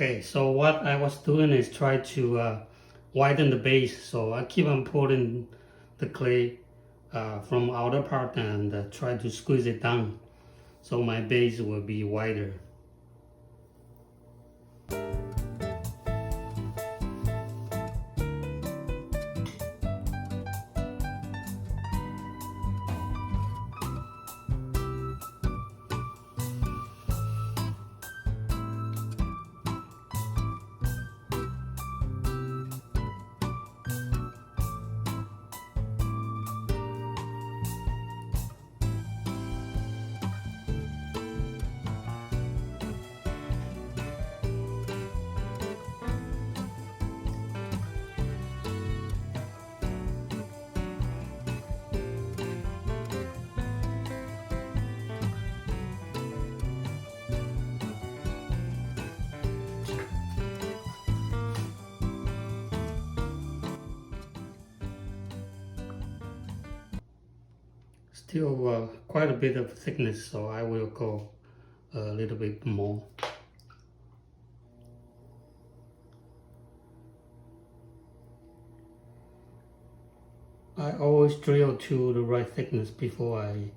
Okay, so what I was doing is try to widen the base. So I keep on pulling the clay from outer part and try to squeeze it down so my base will be wider. Still quite a bit of thickness, so I will go a little bit more. I always drill to the right thickness before I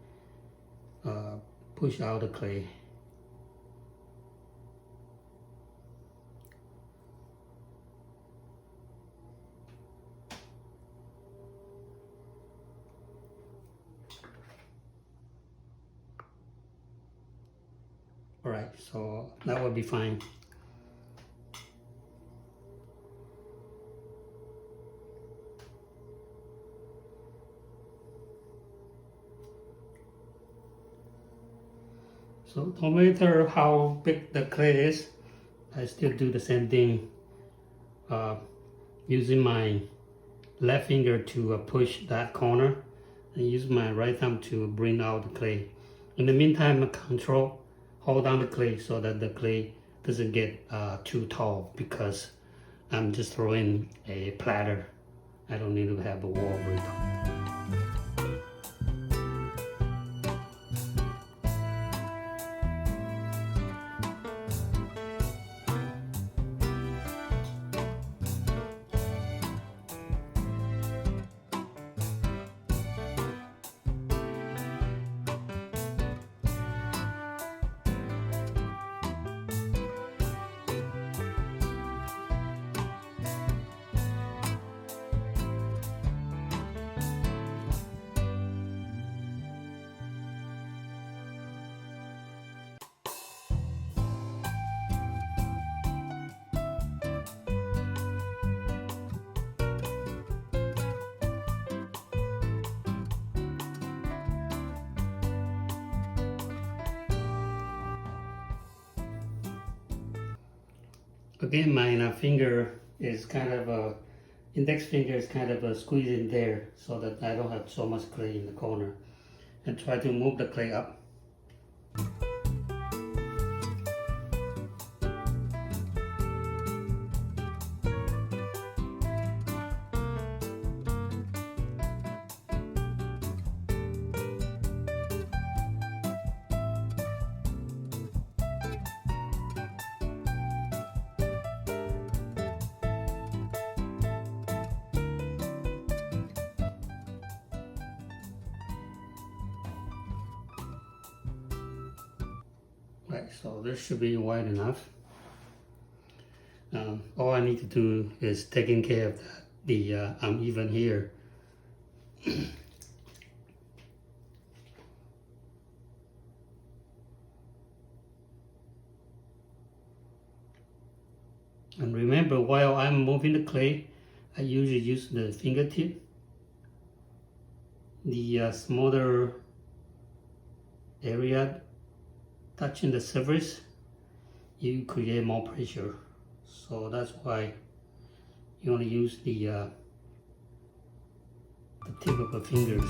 push out the clay. Alright, so that will be fine. So no matter how big the clay is, I still do the same thing, using my left finger to push that corner and use my right thumb to bring out the clay. In the meantime, hold down the clay so that the clay doesn't get too tall, because I'm just throwing a platter. I don't need to have a wall very tall. Again, my finger is kind of index finger is kind of squeezed in there so that I don't have so much clay in the corner, and try to move the clay up. Right, so this should be wide enough. All I need to do is taking care of the uneven here. And remember, while I'm moving the clay, I usually use the fingertip. The smaller area touching the surface, you create more pressure. So that's why you want to use the tip of the fingers.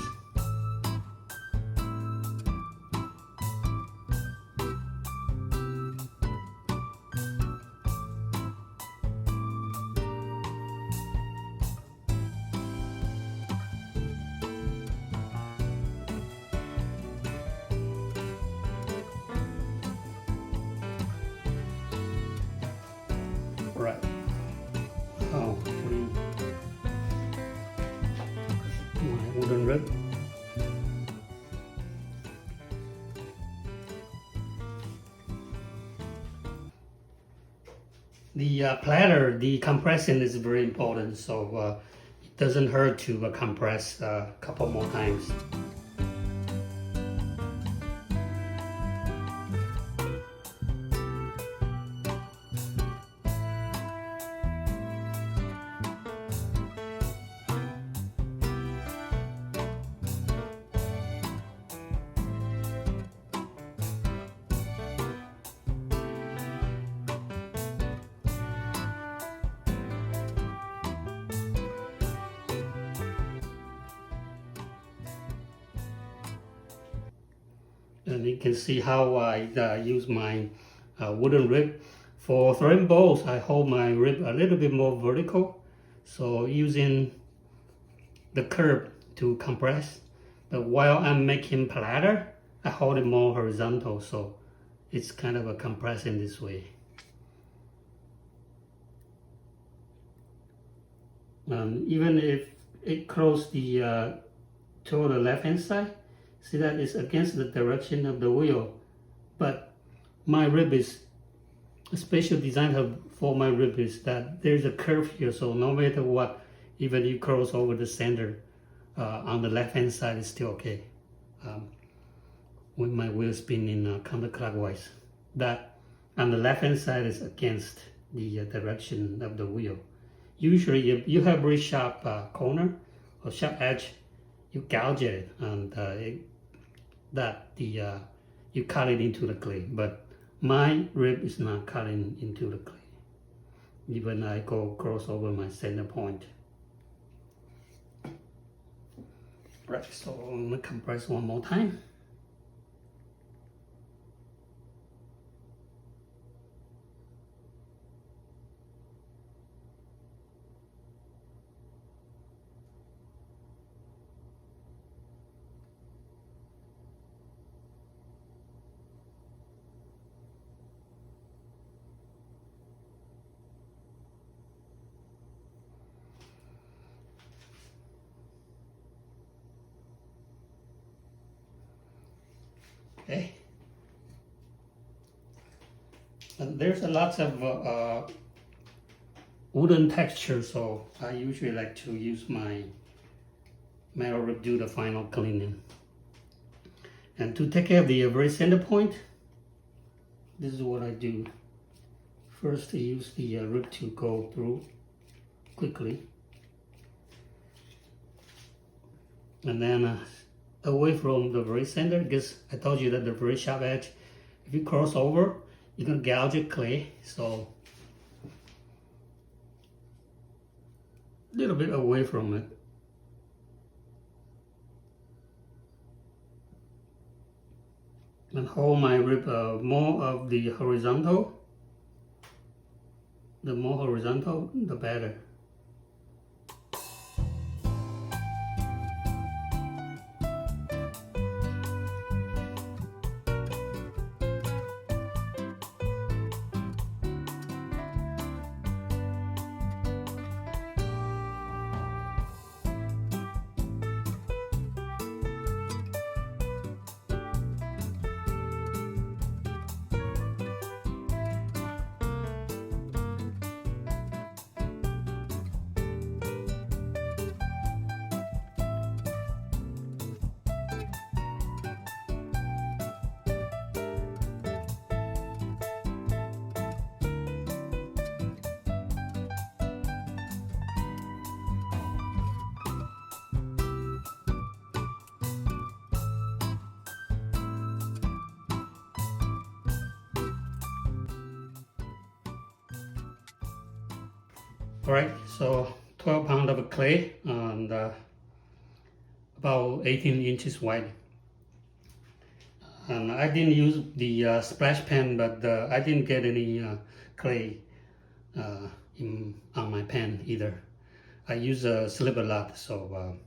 wooden rib. The platter, the compression is very important, so it doesn't hurt to compress a couple more times. And you can see how I use my wooden rib. For throwing bowls, I hold my rib a little bit more vertical, so using the curve to compress. But while I'm making platter, I hold it more horizontal, so it's kind of a compressing this way. Even if it closes the to the left hand side, see that it's against the direction of the wheel, but my rib is a special design for my rib is that there's a curve here, so no matter what, even you cross over the center on the left hand side is still okay. With my wheel spinning counterclockwise, that on the left hand side is against the direction of the wheel. Usually if you have very sharp corner or sharp edge, you gouge it and you cut it into the clay, but my rib is not cutting into the clay. Even I go cross over my center point. Right, so I'm gonna compress one more time. Okay. And there's a lot of wooden texture, so I usually like to use my metal rib to do the final cleaning. And to take care of the very center point, this is what I do. First, I use the rib to go through quickly, and then away from the very center, because I told you that the very sharp edge, if you cross over, you can gouge your clay, so a little bit away from it. And hold my rib more of the horizontal. The more horizontal, the better. Alright, so 12 pounds of clay and about 18 inches wide. And I didn't use the splash pan, but I didn't get any clay on my pan either. I use a slip a lot, so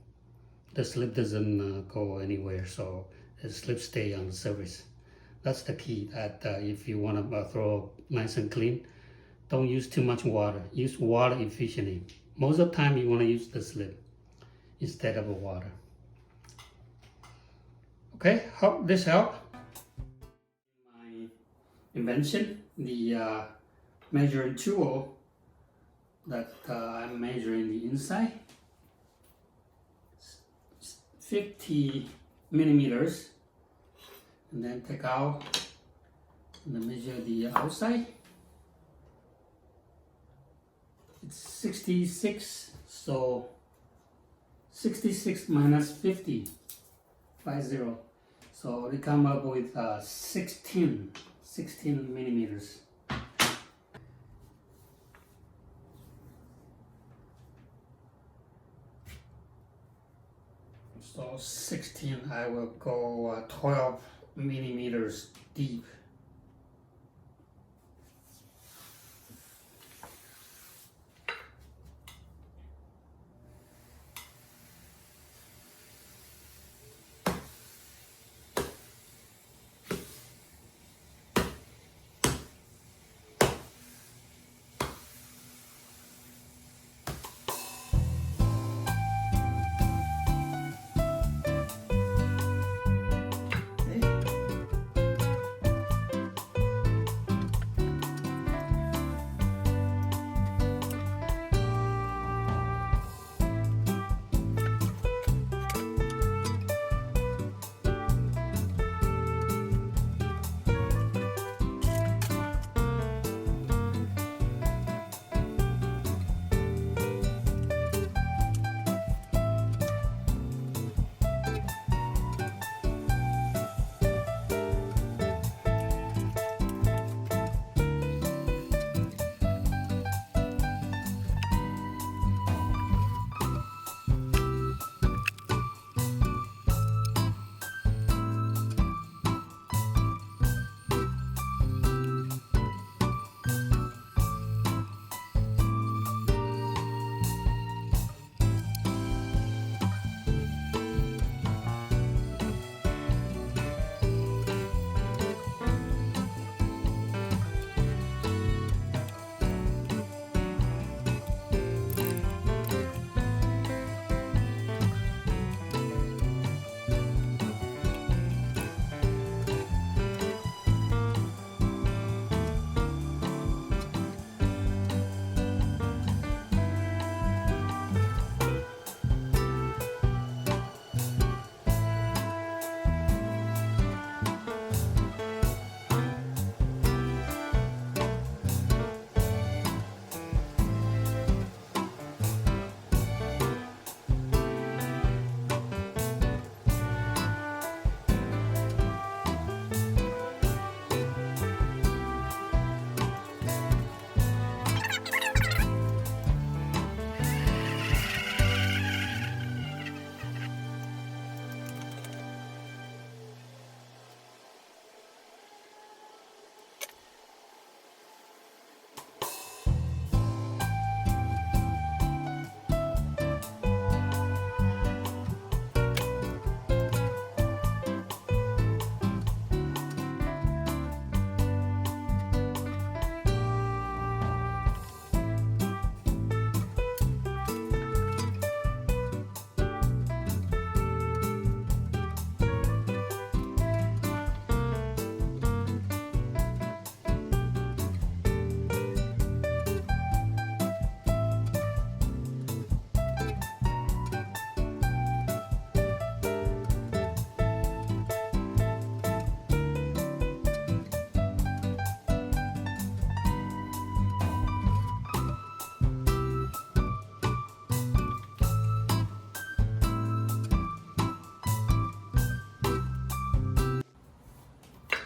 the slip doesn't go anywhere, so the slip stay on the surface. That's the key, that if you want to throw nice and clean, don't use too much water. Use water efficiently. Most of the time you want to use the slip instead of water. Okay, hope this helped. My invention, the measuring tool that I'm measuring the inside, 50 millimeters, and then take out and then measure the outside. It's 66, so 66 minus 50, 50. So they come up with 16 millimeters. So 16, I will go 12 millimeters deep.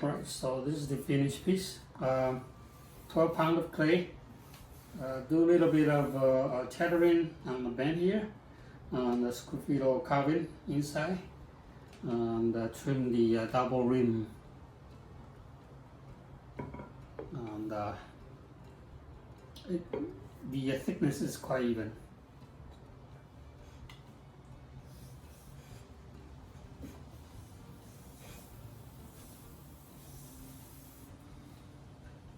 Alright, so this is the finished piece. 12 pounds of clay. Do a little bit of chattering on the bend here, the Sgraffito carving inside, and trim the double rim, and the thickness is quite even.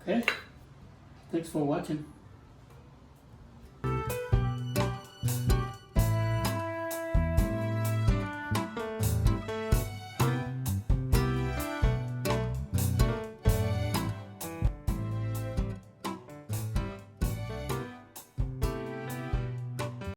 Okay, thanks for watching.